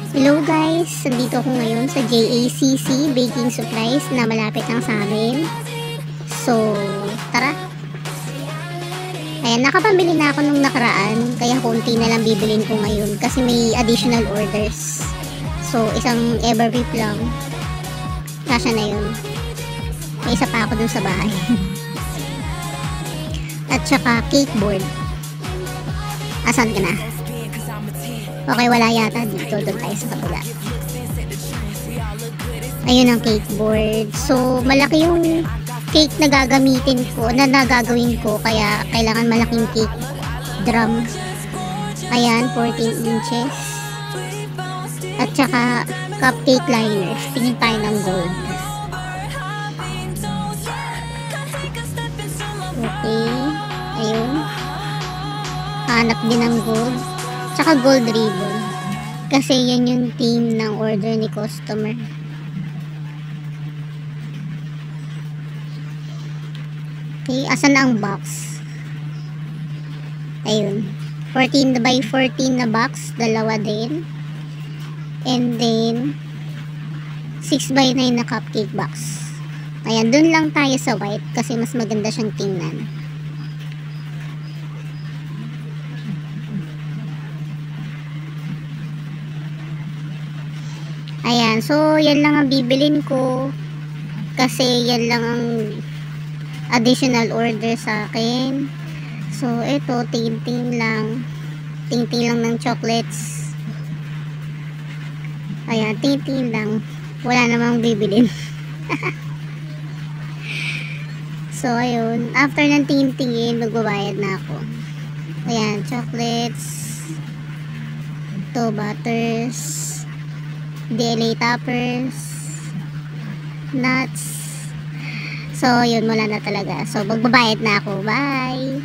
Hello guys! Nandito ako ngayon sa JACC Baking Supplies na malapit lang sa amin. So, tara! Ayan, nakapambili na ako nung nakaraan, kaya konti na lang bibilin ko ngayon kasi may additional orders. So, isang Everbeef lang. Kasya na yun. May isa pa ako dun sa bahay. At saka cake board. Asan ka na? Okay, wala yata dito. Doon tayo sa kabila. Ayun ang cake board. So, malaki yung cake na gagamitin ko, na nagagawin ko. Kaya, kailangan malaking cake drum. Ayan, 14 inches. At saka, cupcake liners. Tingin tayo ng gold. Okay. Ayun. Hanap din ng gold. Tsaka gold ribbon. Kasi yan yung theme ng order ni customer. Okay, asan na ang box? Ayun. 14 by 14 na box. Dalawa din. And then 6 by 9 na cupcake box. Ayan, dun lang tayo sa white kasi mas maganda siyang tingnan. Ayan, so yan lang ang bibilin ko kasi yan lang ang additional order sa akin. So ito, tingting lang ng chocolates. Ayan, tingting lang, wala namang bibilin. So ayun, after ng tingtingin magbabayad na ako. Ayan, chocolates, to butters, DLA toppers, nuts. So yun, wala na talaga. So magbabayad na ako. Bye!